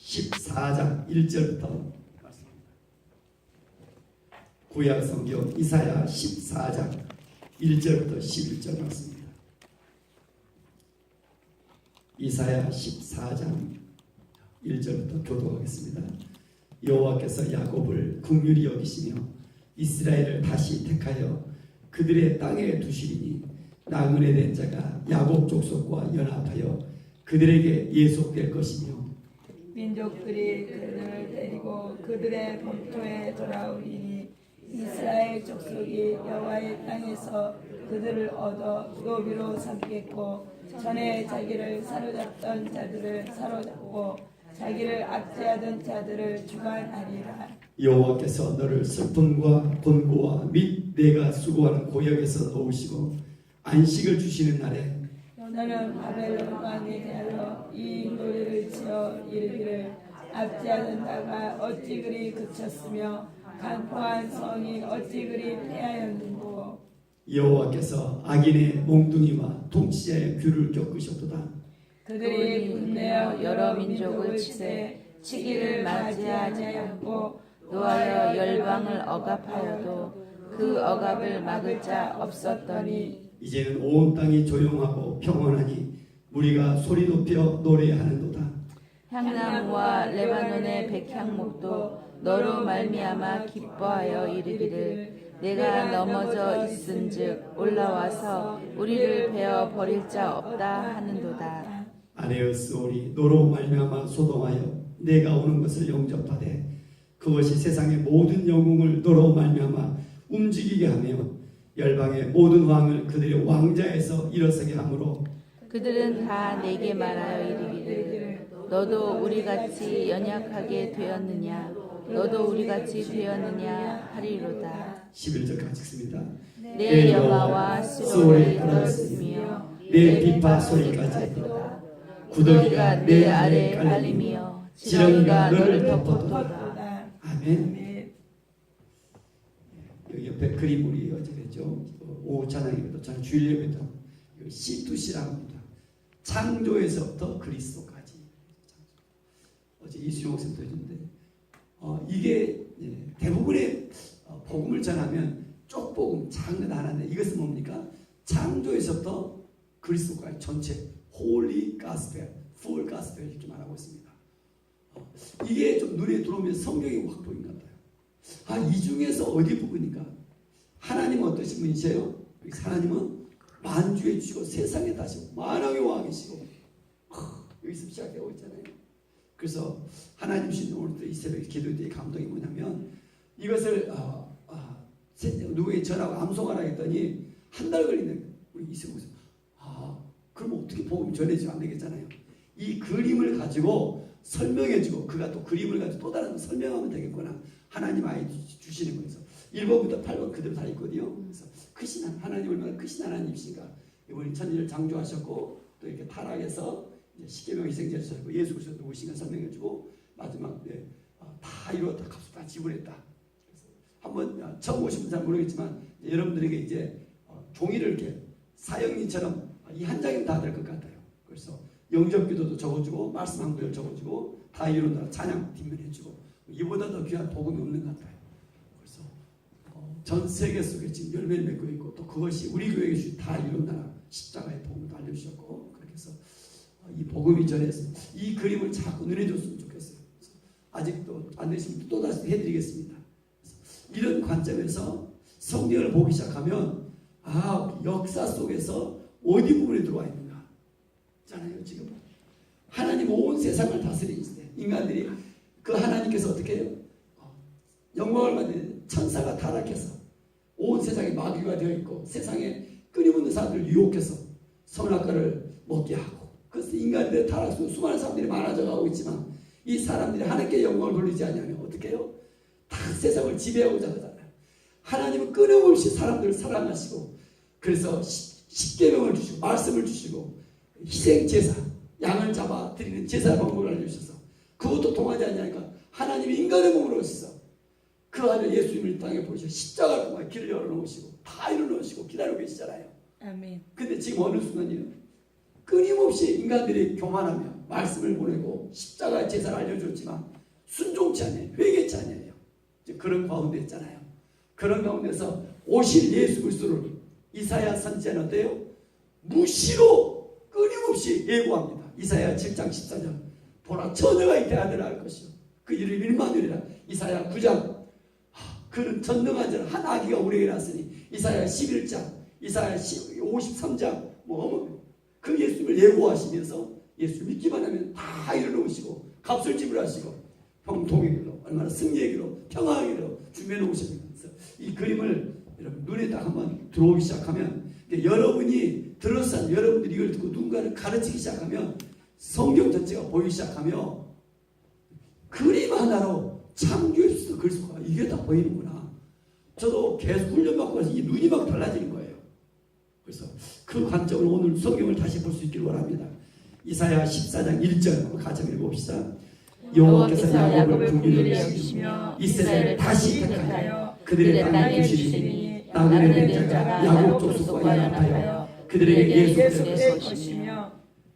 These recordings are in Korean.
14장 1절부터 말씀입니다. 구약 성경 이사야 14장 1절부터 11절 말씀입니다. 이사야 14장 1절부터 교독하겠습니다. 여호와께서 야곱을 긍휼히 여기시며 이스라엘을 다시 택하여 그들의 땅에 두시리니 나그네 된 자가 야곱 족속과 연합하여 그들에게 예속될 것이며 민족들이 그들을 데리고 그들의 본토에 돌아오리니 이스라엘 족속이 여호와의 땅에서 그들을 얻어 노비로 삼겠고 전에 자기를 사로잡던 자들을 사로잡고 자기를 압제하던 자들을 주관하리라. 여호와께서 너를 슬픔과 곤고와 및 내가 수고하는 고역에서 놓으시고 안식을 주시는 날에 너는 바벨론 왕에 대하여 이 노래를 지어 이르기를 압제하던 자가 어찌 그리 그쳤으며 강포한 성이 어찌 그리 패하였는고. 여호와께서 악인의 몽둥이와 통치자의 귀를 꺾으셨도다. 그들이 분내어 여러 민족을 치되 치기를 맞이하지 않고 노하여 열방을 억압하여도 그 억압을 막을 자 없었더니 이제는 온 땅이 조용하고 평온하니 무리가 소리 높여 노래하는도다. 향나무와 레바논의 백향목도 너로 말미암아 기뻐하여 이르기를 내가 넘어져 있은즉 올라와서 우리를 베어 버릴 자 없다 하는도다. 아내였으오리 너로 말미암아 소동하여 내가 오는 것을 영접하되 그것이 세상의 모든 영웅을 너로 말미암아 움직이게 하며 열방의 모든 왕을 그들의 왕자에서 일어서게 하므로 그들은 다 내게 말하여 이르기를 너도 우리같이 연약하게 되었느냐 너도 우리같이 되었느냐 하리로다. 11절 같이 읽습니다. 내 여마와 수월이 들었으며 내 비파 소리까지 들었다. 구더기가 내 아래에 깔리며 지렁이가 너를 너를 덮었도다. 아멘. 여기 옆에 그림 우리 어제 했죠. 오후 찬양에도 저는 주일 예배도 C2C라고 합니다. 창조에서부터 그리스도까지. 어제 이수용 목사님도 해줬는데 이게 대부분의 복음을 전하면 쪽복음 작은 하나인데 이것은 뭡니까? 창조에서부터 그리스도까지 전체 홀리 가스펠, 풀 가스펠 이렇게 말하고 있습니다. 이게 좀 눈에 들어오면 성경이 확 보인 것 같아요. 이 중에서 어디 부분인가? 하나님은 어떠신 분이세요? 하나님은 만주해 주시고 세상에 다시 만왕의 왕이시고 여기서 시작되고 있잖아요. 그래서 하나님 신 오늘도 이 새벽 기도의 감동이 뭐냐면 이것을 누구에게 전하고 암송하라 했더니 한 달 걸리는 거예요. 우리 이승우에서 그럼 어떻게 복음 전해지면 안 되겠잖아요. 이 그림을 가지고 설명해주고 그가 또 그림을 가지고 또 다른 설명하면 되겠구나. 하나님 아이 주시는 거에서 1번부터 8번 그대로 다 있거든요. 그래서 크신 하나님 얼마나 크신 하나님이신가. 이번에 천지를 창조하셨고 또 이렇게 타락해서 십계명 희생제를 하셨고 예수 그리스도 누구신가 설명해주고 마지막 다 이루었다. 값을 다 지불했다. 그래서 한번 처음 오신 분 잘 모르겠지만 여러분들에게 이제 종이를 이렇게 사형리처럼 이 한 장이면 다 될 것 같아요. 그래서 영접기도도 적어주고 말씀 한 구절 적어주고 다 이룬다 찬양 뒷면 해주고 이보다 더 귀한 복음이 없는 것 같아요. 그래서 전 세계 속에 지금 열매를 맺고 있고 또 그것이 우리 교회에 주신 다 이룬다 십자가의 복음도 알려주셨고 그렇게 해서 이 복음이 전해서 이 그림을 자꾸 눈에 줬으면 좋겠어요. 아직도 안 되신 분들 또 다시 해드리겠습니다. 이런 관점에서 성경을 보기 시작하면 역사 속에서 어디 부분에 들어와 있는가 있잖아요. 지금 하나님 온 세상을 다스리시는데 인간들이 그 하나님께서 어떻게 해요? 영광을 받는 천사가 타락해서 온 세상이 마귀가 되어 있고 세상에 끊임없는 사람들을 유혹해서 선악과를 먹게 하고 그래서 인간들의 타락 속에 수많은 사람들이 많아져 가고 있지만 이 사람들이 하나님께 영광을 돌리지 않으면 어떻게 해요? 다 세상을 지배하고자 하잖아요. 하나님은 끊임없이 사람들을 사랑하시고 그래서 십계명을 주시고 말씀을 주시고 희생제사 양을 잡아 드리는 제사 방법을 알려주셔서 그것도 통하지 않냐니까 하나님이 인간의 몸으로 오셔서 그 아들 예수님을 땅에 보시고 십자가를 통해 길을 열어놓으시고 다 이뤄놓으시고 기다리고 계시잖아요. 아멘. 근데 지금 어느 순간이에요? 끊임없이 인간들이 교만하며 말씀을 보내고 십자가 제사를 알려줬지만 순종치 않아요. 회개치 않아요. 그런 가운데 있잖아요. 그런 가운데서 오실 예수 그리스도를 이사야 선지자는 어때요? 무시로 끊임없이 예고합니다. 이사야 7장 14절 보라 처녀가 이 대아들을 할 것이요 그 이름 임마누엘이라. 이사야 9장 그는 전능한 자는 한 아기가 우리에게 났으니. 이사야 11장 이사야 53장 그 예수님을 예고하시면서 예수 믿기만 하면 다 이뤄놓으시고 값을 지불하시고 형통의 길로 얼마나 승리의 길로 평화의 길로 준비해 놓으시면서 이 그림을 여러분 눈에 딱 한번 들어오기 시작하면 여러분이 들어서 여러분들이 이걸 듣고 누군가를 가르치기 시작하면 성경 전체가 보이기 시작하며 그림 하나로 창조했을 그리스도가 이게 다 보이는구나. 저도 계속 훈련받고 나서 이 눈이 막 달라지는 거예요. 그래서 그 관점으로 오늘 성경을 다시 볼 수 있기를 원합니다. 이사야 14장 1절 한번 같이 읽어봅시다. 여호와께서 야곱을 긍휼히 여기시며 이스라엘을 다시 택하여 그들의 땅에 주시리니 나그네 된 자가 야곱 족속과 연합하여 그들에게 예수될 것이며.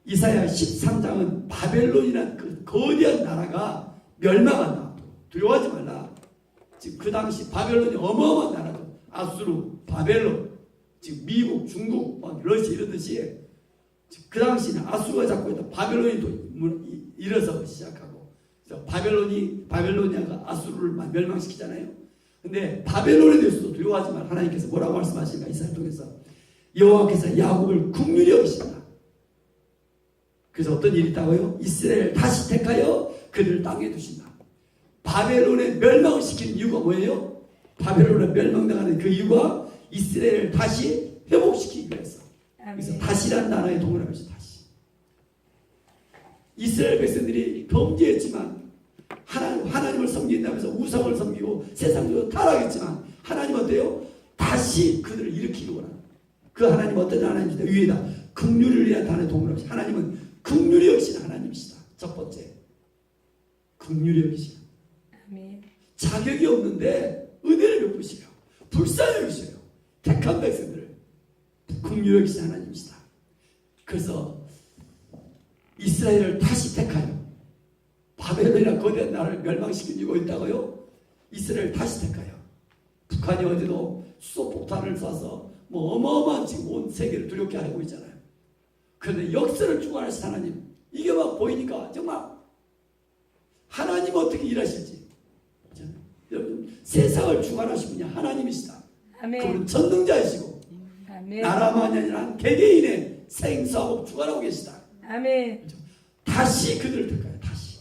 이사야 13장은 바벨론이라는 그 거대한 나라가 멸망한다. 두려워하지 말라. 지금 그 당시 바벨론이 어마어마한 나라죠. 아수르, 바벨론, 지금 미국, 중국, 러시아 이러듯이 그 당시는 아수르가 잡고 있다. 바벨론이 또 일어서기 시작하고 바벨로니아가 아수르를 멸망시키잖아요. 근데 바벨론에 대해서도 두려워하지 말. 하나님께서 뭐라고 말씀하시는가 이사야를 통해서 여호와께서 야곱을 긍휼히 여기신다. 그래서 어떤 일이 있다고요? 이스라엘을 다시 택하여 그들을 땅에 두신다. 바벨론에 멸망을 시키는 이유가 뭐예요? 바벨론에 멸망당하는 그 이유가 이스라엘을 다시 회복시키기 위해서. 그래서 다시란 단어에 동일한 것이 다시. 이스라엘 백성들이 범죄했지만 하나님을 섬긴다면서 우상을 섬기고 세상적으로 타락했지만 하나님 어때요? 다시 그들을 일으키기 원합니다. 그 하나님 어떤 하나님이시다? 위에다 긍휼을 위한 단어에 동일한 것이. 하나님은 긍휼히 여기시는 하나님이시다. 첫 번째 긍휼히 여기시는. 자격이 없는데 은혜를 베푸시며 불쌍히 여기셔요. 택한 백성들을 긍휼히 여기시는 하나님이시다. 그래서 이스라엘을 다시 택하여 바벨론이나 거대한 나라를 멸망시킨 이유가 있다고요? 이스라엘을 다시 택하여. 북한이 어제도 수소폭탄을 쏴서 어마어마한 지금 온 세계를 두렵게 하고 있잖아요. 그런데 역사를 주관하신 하나님, 이게 막 보이니까 정말 하나님 어떻게 일하실지. 여러분, 세상을 주관하신 분이 하나님이시다. 아멘. 그분은 전능자이시고 아멘. 나라만이 아니라 개개인의 생사하고 주관하고 계시다. 아멘. 다시 그들을 택하여. 다시.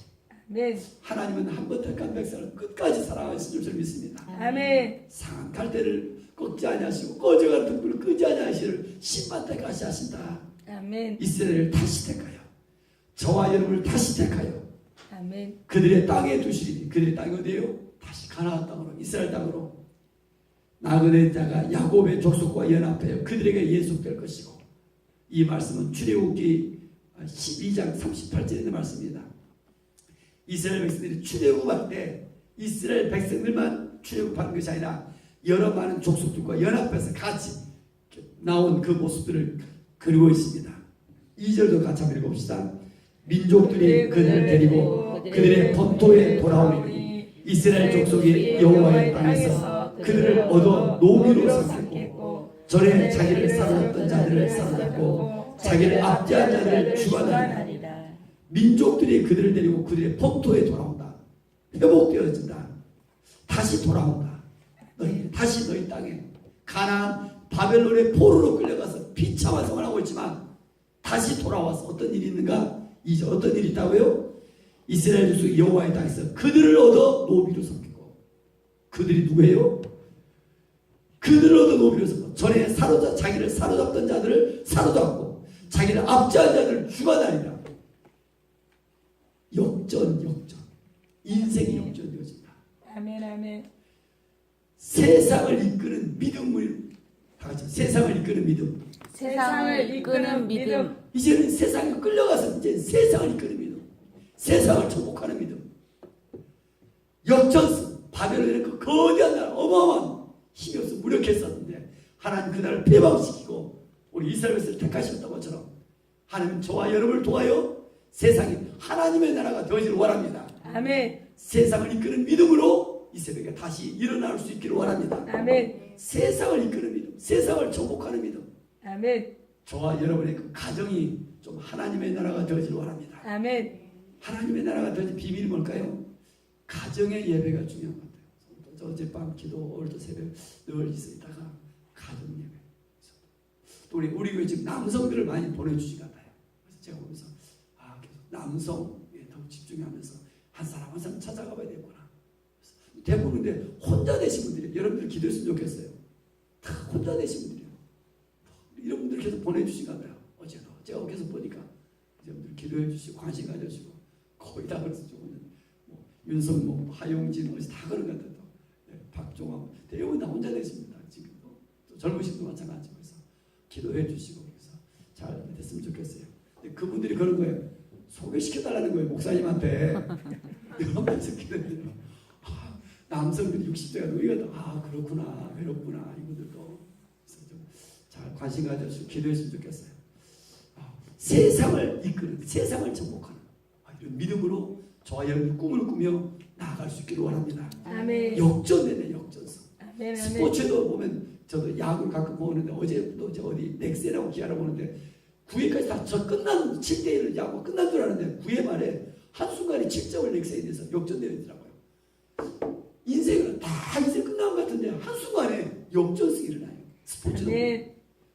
아멘. 하나님은 한 번 택한 백성을 끝까지 사랑하시는 줄 믿습니다. 아멘. 상한 갈대를 꺾지 아니하시고 꺼져가는 등불을 끄지 아니하시를 10만 때까지 하신다. 아멘. 이스라엘을 다시 택하여 저와 여러분을 다시 택하여 아멘. 그들의 땅에 두시리니. 그들의 땅이 어디예요? 다시 가나안 땅으로, 이스라엘 땅으로 나그네 자가 야곱의 족속과 연합하여 그들에게 예속될 것이고. 이 말씀은 출애굽기 12장 38절에 있는 말씀입니다. 이스라엘 백성들이 출애굽할 때 이스라엘 백성들만 출애굽하는 것이 아니라 여러 많은 족속들과 연합해서 같이 나온 그 모습들을 그리고 있습니다. 2절도 같이 한번 읽어봅시다. 민족들이 그들을 데리고 그들의 본토에 돌아오니 이스라엘 족속이 여호와의 땅에서 그들을 얻어 노비로 삼겠고 전에 자기를 사로잡던 자들을 사로잡고 자기를 압제한 자들을 주관하리라. 민족들이 그들을 데리고 그들의 본토에 돌아온다. 회복되어진다. 다시 돌아온다. 다시 너희 땅에. 가나안 바벨론의 포로로 끌려가서 비참한 생활을 하고 있지만 다시 돌아와서 어떤 일이 있는가? 이제 어떤 일이 있다고요? 이스라엘 족속이 여호와의 땅에서 그들을 얻어 노비로 섬기고. 그들이 누구예요? 그들을 얻어 노비로 섬기고 전에 자기를 사로잡던 자들을 사로잡고 자기를 압제한 자들을 주관하리라. 역전. 인생이 역전되어진다. 아멘. 아멘. 세상을 이끄는 믿음을 다 같이 세상을 이끄는 믿음. 세상을 이끄는 믿음. 이제는 세상에 끌려가서 이제 세상을 이끄는 믿음. 세상을 정복하는 믿음. 역전승. 바벨론의 그 거대한 나라, 어마어마한 힘이 없어 무력했었는데 하나님 그 나라를 패망시키고 우리 이스라엘 백성을 택하셨던 것처럼 하나님 저와 여러분을 통하여 세상이 하나님의 나라가 되어지길 원합니다. 아멘. 세상을 이끄는 믿음으로 이 새벽에 다시 일어날 수 있기를 원합니다. 아멘. 세상을 이끄는 믿음, 세상을 정복하는 믿음. 아멘. 저와 여러분의 그 가정이 좀 하나님의 나라가 되어지길 원합니다. 아멘. 하나님의 나라가 되어진 비밀이 뭘까요? 가정의 예배가 중요한 것 같아요. 저 어젯밤 기도, 오늘도 새벽 늘 있다가 가정 예배. 또 우리 교회 지금 남성들을 많이 보내주시가 봐요. 그래서 제가 보면서 계속 남성에 더 집중하면서 한 사람 한 사람 찾아가 봐야 되겠구나. 대부분 근데 혼자 되신 분들이 여러분들 기도했으면 좋겠어요. 다 혼자 되신 분들이에요. 이런 분들 계속 보내주시가 봐요. 어제도 제가 계속 보니까 여러분들 기도해 주시고 관심 가져주시고 거의 다 그래서 조금 윤성모, 하용진 어제 다 그런 것 같아요. 박종환 대부분 다 혼자 되십니다. 지금도 또 젊으신 분도 마찬가지고 그래서 기도해 주시고 그래서 잘 됐으면 좋겠어요. 근데 그분들이 그런 거예요. 소개시켜 달라는 거예요. 목사님한테. 그러면서 기도해요. 남성들이 60대가 노이가 그렇구나 외롭구나 이분들도 그래서 좀 잘 관심 가져주시고 기도했으면 좋겠어요. 세상을 이끄는 세상을 정복하는 이런 믿음으로 저와 여러분 꿈을 꾸며 나아갈 수 있기를 원합니다. 아멘. 역전되네 역전성. 아멘. 스포츠도 보면 저도 야구를 가끔 보는데 어제도 어디 넥센하고 기아를 보는데 9회까지 다 저 끝난 7대1 야구 끝난 줄 알았는데 9회 말에 한순간에 7점을 넥센에 대해서 역전되어 있더라고요. 인생은 다 인생 끝난 것 같은데 한순간에 역전승이 일어나요. 스포츠도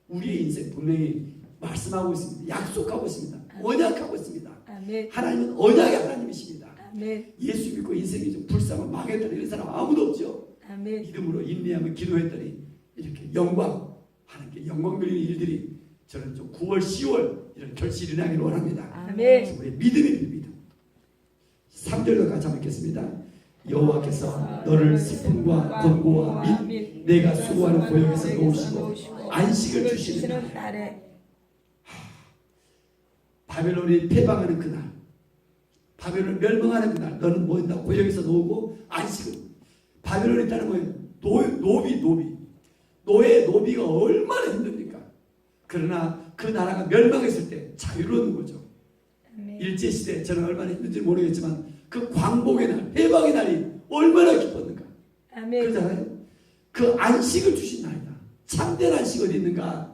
우리의 인생 분명히 말씀하고 있습니다. 약속하고 있습니다. 언약하고 있습니다. 아멘. 하나님은 언약의 하나님이십니다. 아멘. 예수 믿고 인생이 좀 불쌍한 망했다는 이런 사람 아무도 없죠. 아멘. 믿음으로 인내하며 기도했더니 이렇게 영광 하나님께 영광 돌리는 일들이 저는 좀 9월 10월 이런 결실이 일어나기를 원합니다. 아멘. 우리의 믿음이 믿음. 3절로 같이 한번 읽겠습니다. 여호와께서 너를 슬픔과 권고와 및 내가 수고하는 고역에서 놓으시고 안식을 주시는 날에 바벨론이 패방하는 그날, 바벨론 멸망하는 그날, 너는 뭐인다? 고역에서 놓고 안식을. 바벨론이 있다는 거예요. 노예의 노비가 얼마나 힘듭니까? 그러나 그 나라가 멸망했을 때 자유로운 거죠. 일제 시대 저는 얼마나 힘든지 모르겠지만 그 광복의 날, 해방의 날이 얼마나 기뻤는가. 그러잖아요. 그 안식을 주신 날이다. 참된 안식이 어디 있는가?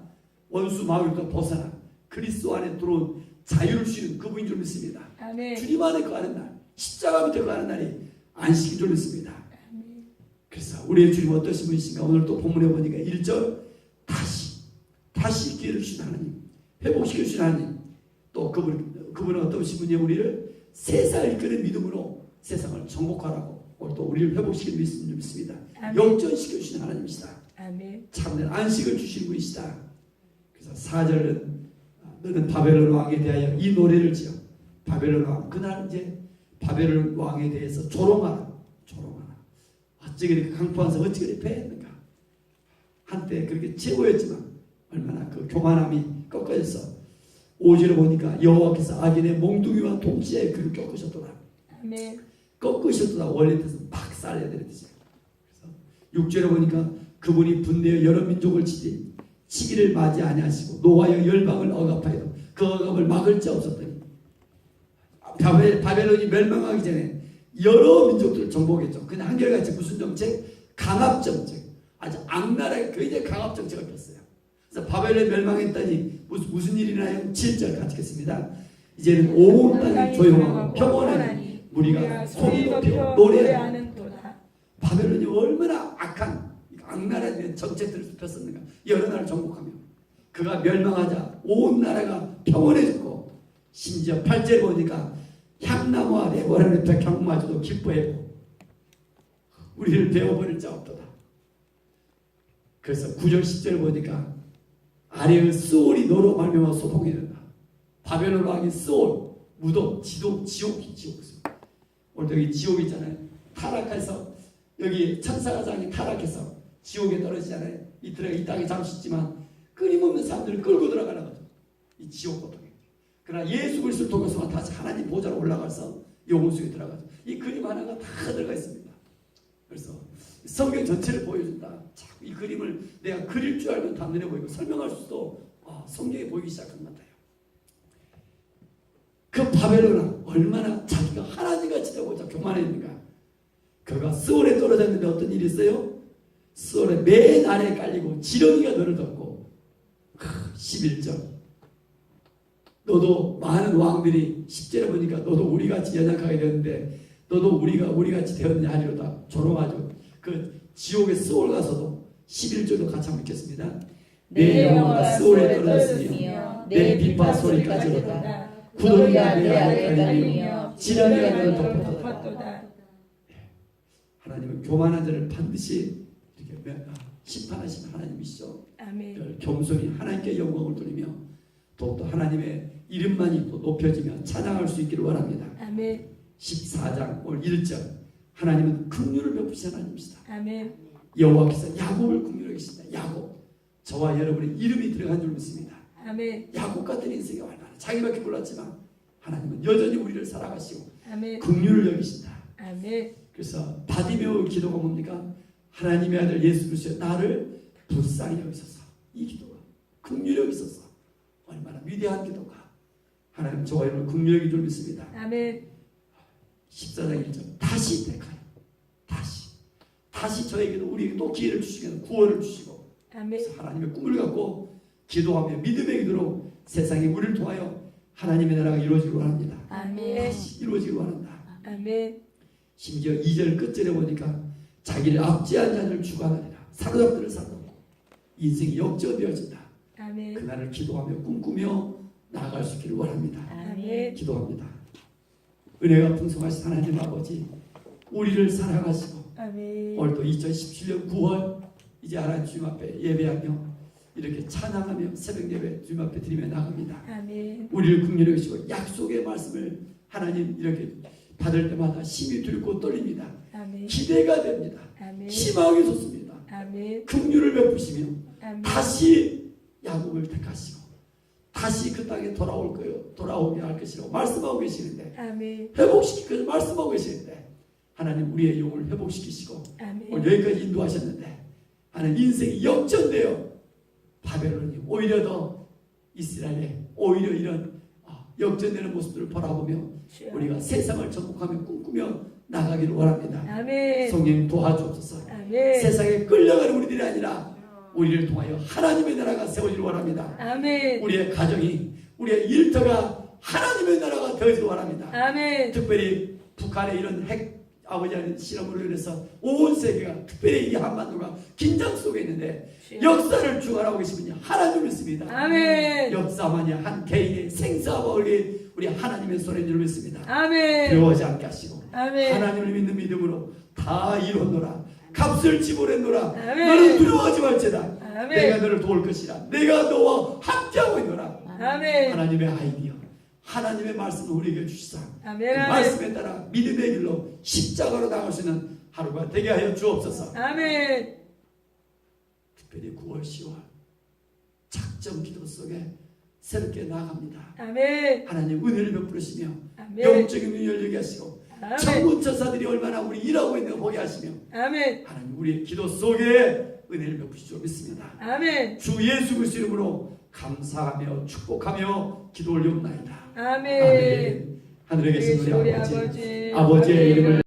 원수 마귀로부터 벗어나 그리스도 안에 들어온 자유를 주시는 그분인 줄 믿습니다. 주님 안에 거하는 날, 십자가 밑에 거하는 날이 안식인 줄 믿습니다. 그래서 우리의 주님 어떠신 분이신가? 오늘 또 본문에 보니까 1절 다시 기회를 주신 하나님, 회복시켜 주신 하나님, 또 그분은 어떠신 분이에요? 우리를 세상을 이끄는 믿음으로 세상을 정복하라고 오늘 또 우리를 회복시키는 줄 믿습니다. 역전시켜 주시는 하나님이시다. 참된 안식을 주시는 분이시다. 그래서 4절은 너는 바벨론 왕에 대하여 이 노래를 지어. 바벨론 왕 그날 이제 바벨론 왕에 대해서 조롱하라. 어찌 그렇게 강포한서 어찌 그렇게 패했는가. 한때 그렇게 최고였지만 얼마나 그 교만함이 꺾어졌어. 5절에 보니까 여호와께서 악인의 몽둥이와 동시에 그를 꺾으셨더라. 꺾으셨더라. 원래 뜻은 박살내야 되는 뜻이에요. 그래서 6절에 보니까 그분이 분내어 여러 민족을 치기를 맞이 아니하시고 노하여 열방을 억압하여 그 억압을 막을 자 없었더니 바벨론이 멸망하기 전에 여러 민족들을 정복했죠. 그냥 한결같이 무슨 정책? 강압 정책. 아주 악랄하게 굉장히 강압 정책을 폈어요. 그래서 바벨론 멸망했더니 무슨 일이 나요? 7절 같이 읽겠습니다. 이제는 온 땅이 조용하고 평온하니 무리가 소리 높여 노래하는 도다. 바벨론이 얼마나 악한 악랄한 정책들을 폈었는가. 여러 나라를 정복하며 그가 멸망하자 온 나라가 평온해졌고 심지어 8절에 보니까 향나무와 레바논의 백향마저도 기뻐했고 우리를 베어버릴 자 없도다. 그래서 9절 10절을 보니까 아래의 스올이 너로 말미암아 소동이 된다. 바벨론 왕이 스올 무덤 지옥이 오늘 여기 지옥 있잖아요. 타락해서 여기 천사장이 타락해서 지옥에 떨어지잖아요. 이 땅에 잠시 있지만 끊임없는 사람들을 끌고 들어가는 거죠. 이 지옥 고통에. 그러나 예수 그리스도를 통해서 다시 하나님 보좌로 올라가서 영혼 속에 들어가죠. 이 그림 하나가 다 들어가 있습니다. 그래서 성경 전체를 보여준다. 자꾸 이 그림을 내가 그릴 줄 알면 단눈에 보이고 설명할 수도 성경에 보이기 시작한 것 같아요. 그 바벨론은 얼마나 자기가 하나님같이 되고자 교만했는가. 그가 스올에 떨어졌는데 어떤 일이 있어요? 스올의 맨 아래에 깔리고 지렁이가 너를 덮고 11절 너도 많은 왕들이 10절에 보니까 너도 우리같이 연약하게 되었는데 너도 우리같이 되었느냐 하리로다. 조롱하죠. 그 지옥의 스올 가서도 11절도 같이 한번 읽겠습니다. 내 영혼가 스올에 떨어졌으며 내 비파 소리까지 오다. 구덩이가 내 아래에 깔리며 지렁이가 너를 덮었도다. 하나님은 교만한 자를 반드시 이렇게 심판하시는 하나님이시죠. 아멘. 겸손히 하나님께 영광을 돌리며 더욱더 하나님의 이름만이 또 높여지며 찬양할 수 있기를 원합니다. 아멘. 14장 오늘 1절 하나님은 긍휼을 베푸신 하나님이시다. 아멘. 여호와께서 야곱을 긍휼히 계신다. 야곱 저와 여러분의 이름이 들어간 줄 믿습니다. 아멘. 야곱 같은 인생이 얼마나 자기밖에 몰랐지만 하나님은 여전히 우리를 사랑하시고 아멘. 긍휼을 여기신다. 아멘. 그래서 바디메오 기도가 뭡니까? 하나님의 아들 예수 그리스도의 나를 불쌍히 여기소서. 이 기도가 긍휼히 여기소서. 얼마나 위대한 기도가. 하나님 저와 여러분을 긍휼히 여기 줄 믿습니다. 아멘. 14장 1절 다시 택하여 다시 저에게도 우리에게 또 기회를 주시고 구원을 주시고 아멘. 그래서 하나님의 꿈을 갖고 기도하며 믿음의 기도로 세상에 우리를 통하여 하나님의 나라가 이루어지기를 원합니다. 아멘. 다시 이루어지기를 원한다. 아멘. 심지어 2절 끝절에 보니까 자기를 압제한 자를 주관하리라. 사로잡들을 사로잡고 인생이 역전되어진다. 아멘. 그날을 기도하며 꿈꾸며 나아갈 수 있기를 원합니다. 아멘. 기도합니다. 은혜가 풍성하신 하나님 아버지 우리를 사랑하시고 아멘. 오늘도 2017년 9월 이제 하나님 주님 앞에 예배하며 이렇게 찬양하며 새벽 예배 주님 앞에 드리며 나갑니다. 아멘. 우리를 긍휼히 여기시고 약속의 말씀을 하나님 이렇게 받을 때마다 심히 두렵고 떨립니다. 아멘. 기대가 됩니다. 아멘. 희망이 솟습니다. 아멘. 긍휼을 베푸시며 아멘. 다시 야곱을 택하시고 다시 그 땅에 돌아오게 할 것이라고 말씀하고 계시는데 아멘. 회복시킬 것을 말씀하고 계시는데 하나님 우리의 영을 회복시키시고 아멘. 오늘 여기까지 인도하셨는데 하나님 인생이 역전되어 바벨론이 오히려 더 이스라엘에 오히려 이런 역전되는 모습들을 바라보며 우리가 세상을 정복하며 꿈꾸며 나가기를 원합니다. 아멘. 성령 도와주옵소서. 아멘. 세상에 끌려가는 우리들이 아니라 우리를 통하여 하나님의 나라가 세워지길 원합니다. 아멘. 우리의 가정이 우리의 일터가 하나님의 나라가 되어지길 원합니다. 아멘. 특별히 북한의 이런 핵 아버지의 실험으로 인해서 온 세계가 특별히 이 한반도가 긴장 속에 있는데 역사를 주관하고 계신 분이 하나님을 믿습니다. 아멘. 역사만이 한 개인의 생사와 우리 하나님의 손에 줄 믿습니다. 아멘. 두려워하지 않게 하시고 아멘. 하나님을 믿는 믿음으로 다 이뤘노라. 값을 지불했노라. 아멘. 너는 두려워하지 말지다. 아멘. 내가 너를 도울 것이라. 내가 너와 함께하고 있노라. 아멘. 하나님의 아이디어 하나님의 말씀을 우리에게 주시사 아멘. 그 말씀에 따라 믿음의 길로 십자가로 나갈 수 있는 하루가 되게 하여 주옵소서. 아멘. 특별히 9월 10월 작정 기도 속에 새롭게 나아갑니다. 아멘. 하나님 은혜를 베푸시며 아멘. 영적인 눈을 열게 하시고 아멘. 천군 천사들이 얼마나 우리 일하고 있는 거 보게 하시며 아멘. 하나님 우리의 기도 속에 은혜를 베푸시죠 믿습니다. 아멘. 주 예수 그리스도 이름으로 감사하며 축복하며 기도 올리옵나이다. 아멘. 하늘에 계신 우리 우리 아버지 아버지. 아버지의 이름을